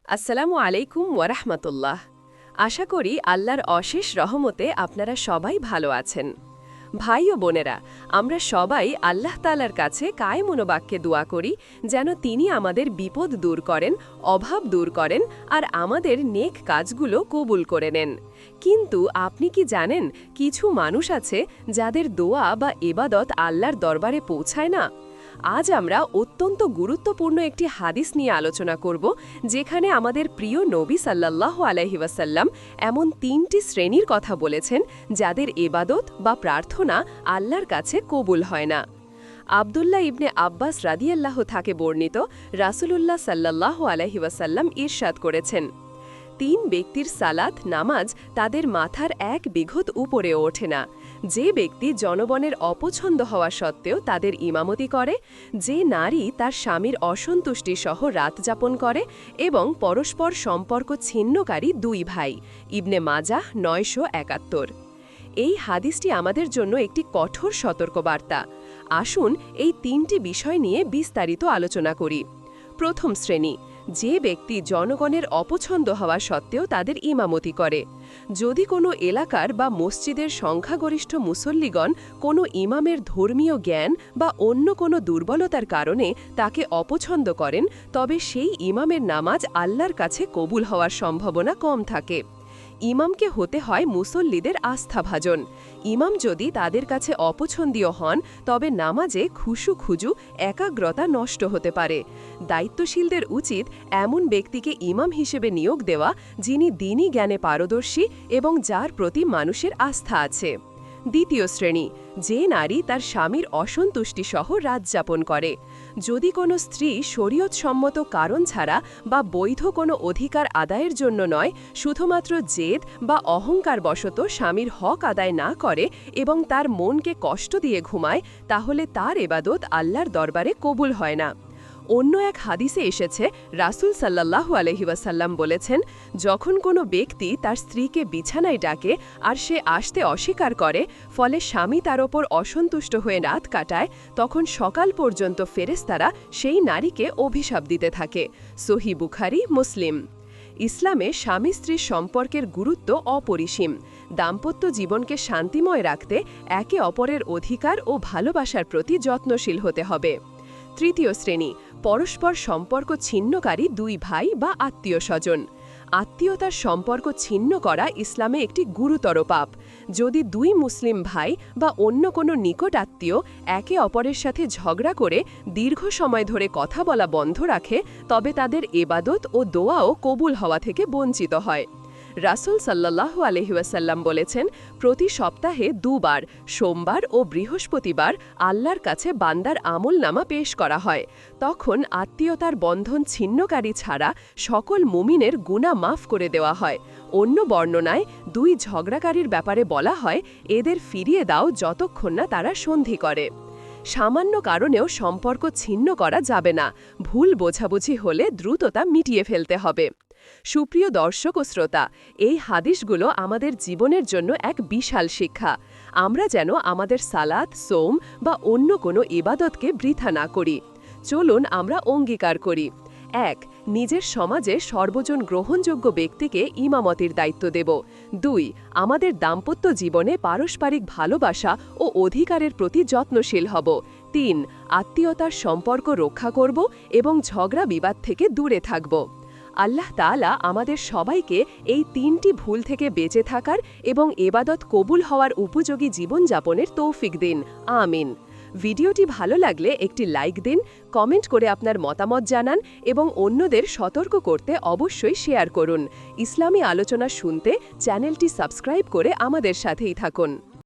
আসসালামু আলাইকুম ওয়ারাহমাতুল্লাহ। আশা করি আল্লাহর অশেষ রহমতে আপনারা সবাই ভালো আছেন। ভাই ও বোনেরা, আমরা সবাই আল্লাহ তাআলার কাছে কায়মনোবাক্যে দোয়া করি যেন তিনি আমাদের বিপদ দূর করেন, অভাব দূর করেন আর আমাদের নেক কাজগুলো কবুল করে নেন। কিন্তু আপনি কি জানেন, কিছু মানুষ আছে যাদের দোয়া বা ইবাদত আল্লাহর দরবারে পৌঁছায় না? আজ আমরা অত্যন্ত গুরুত্বপূর্ণ একটি হাদিস নিয়ে আলোচনা করব, যেখানে আমাদের প্রিয় নবী সাল্লাল্লাহু আলাইহি ওয়াসাল্লাম এমন ৩টি শ্রেণীর কথা বলেছেন যাদের ইবাদত বা প্রার্থনা আল্লাহর কাছে কবুল হয় না। আব্দুল্লাহ ইবনে আব্বাস রাদিয়াল্লাহু থেকে বর্ণিত, রাসূলুল্লাহ সাল্লাল্লাহু আলাইহি ওয়াসাল্লাম ইরশাদ করেছেন, ৩ ব্যক্তির সালাত নামাজ তাদের মাথার ১ বিঘত উপরে ওঠে না। যে ব্যক্তি জনগণের অপছন্দ হওয়া সত্ত্বেও তাদের ইমামতি করে, যে নারী তার স্বামীর অসন্তুষ্টি সহ রাত যাপন করে এবং পরস্পর সম্পর্ক ছিন্নকারী ২ ভাই। ইবনে মাজাহ ৯৭১। এই হাদিসটি আমাদের জন্য একটি কঠোর সতর্কবার্তা। আসুন এই ৩টি বিষয় নিয়ে বিস্তারিত আলোচনা করি। প্রথম শ্রেণী, যে ব্যক্তি জনগণের অপছন্দ হওয়া সত্ত্বেও তাদের ইমামতি করে। যদি কোনো এলাকার বা মসজিদের সংখ্যাগরিষ্ঠ মুসল্লিগণ কোনো ইমামের ধর্মীয় জ্ঞান বা অন্য কোনো দুর্বলতার কারণে তাকে অপছন্দ করেন, তবে সেই ইমামের নামাজ আল্লাহর কাছে কবুল হওয়ার সম্ভাবনা কম থাকে। ইমামকে হতে হয় মুসল্লিদের আস্থাভাজন। ইমাম যদি তাদের কাছে অপছন্দীয় হন, তবে নামাজে খুশু খুজু একাগ্রতা নষ্ট হতে পারে। দায়িত্বশীলদের উচিত এমন ব্যক্তিকে ইমাম হিসেবে নিয়োগ দেওয়া যিনি দ্বীনি জ্ঞানে পারদর্শী এবং যার প্রতি মানুষের আস্থা আছে। দ্বিতীয় শ্রেণী, যে নারী তার স্বামীর অসন্তুষ্টি সহ রাত যাপন করে। যদি কোনো স্ত্রী শরীয়তসম্মত কারণ ছাড়া বা বৈধ কোনো অধিকার আদায়ের জন্য নয়, শুধুমাত্র জেদ বা অহংকার বশত স্বামীর হক আদায় না করে এবং তার মনকে কষ্ট দিয়ে ঘুমায়, তাহলে তার ইবাদত আল্লাহর দরবারে কবুল হয় না। অন্য এক হাদিসে এসেছে, রাসূল সাল্লাল্লাহু আলাইহি ওয়াসাল্লাম বলেছেন, যখন কোনো ব্যক্তি তার স্ত্রীকে বিছানায় ডাকে আর সে আসতে অস্বীকার করে, ফলে স্বামী তার ওপর অসন্তুষ্ট হয়ে রাত কাটায়, তখন সকাল পর্যন্ত ফেরেশতারা সেই নারীকে অভিশাপ দিতে থাকে। সহিহ বুখারী, মুসলিম। ইসলামে স্বামী স্ত্রীর সম্পর্কের গুরুত্ব অপরিসীম। দাম্পত্য জীবনকে শান্তিময় রাখতে একে অপরের অধিকার ও ভালোবাসার প্রতি যত্নশীল হতে হবে। তৃতীয় শ্রেণী, পরস্পর সম্পর্ক ছিন্নকারী ২ ভাই বা আত্মীয় স্বজন। আত্মীয়তার সম্পর্ক ছিন্ন করা ইসলামে একটি গুরুতর পাপ। যদি ২ মুসলিম ভাই বা অন্য কোনো নিকট আত্মীয় একে অপরের সাথে ঝগড়া করে দীর্ঘ সময় ধরে কথা বলা বন্ধ রাখে, তবে তাদের ইবাদত ও দোয়াও কবুল হওয়া থেকে বঞ্চিত হয়। রাসূল সাল্লাল্লাহু আলাইহি ওয়াসাল্লাম বলেছেন, প্রতি সপ্তাহে ২ বার, সোমবার ও বৃহস্পতিবার, আল্লাহর কাছে বান্দার আমলনামা পেশ করা হয়। তখন আত্মীয়তার বন্ধন ছিন্নকারী ছাড়া সকল মুমিনের গুনাহ মাফ করে দেওয়া হয়। অন্য বর্ণনায় ২ ঝগড়াকারীর ব্যাপারে বলা হয়, এদের ফিরিয়ে দাও যতক্ষণ না তারা সন্ধি করে। সামান্য কারণেও সম্পর্ক ছিন্ন করা যাবে না। ভুল বোঝাবুঝি হলে দ্রুত তা মিটিয়ে ফেলতে হবে। সুপ্রিয় দর্শক ও শ্রোতা, এই হাদিসগুলো আমাদের জীবনের জন্য এক বিশাল শিক্ষা। আমরা যেন আমাদের সালাত, সোম বা অন্য কোনো ইবাদতকে বৃথা না করি। চলুন আমরা অঙ্গীকার করি। ১. নিজের সমাজে সর্বজন গ্রহণযোগ্য ব্যক্তিকে ইমামতির দায়িত্ব দেব। ২. আমাদের দাম্পত্য জীবনে পারস্পরিক ভালোবাসা ও অধিকারের প্রতি যত্নশীল হব। ৩. আত্মীয়তার সম্পর্ক রক্ষা করব এবং ঝগড়া বিবাদ থেকে দূরে থাকব। আল্লাহ তাআলা আমাদের সবাইকে এই ৩টি ভুল থেকে বেঁচে থাকার এবং ইবাদত কবুল হওয়ার উপযোগী জীবনযাপনের তৌফিক দিন। আমিন। ভিডিওটি ভালো লাগলে একটি লাইক দিন, কমেন্ট করে আপনার মতামত জানান এবং অন্যদের সতর্ক করতে অবশ্যই শেয়ার করুন। ইসলামী আলোচনা শুনতে চ্যানেলটি সাবস্ক্রাইব করে আমাদের সাথেই থাকুন।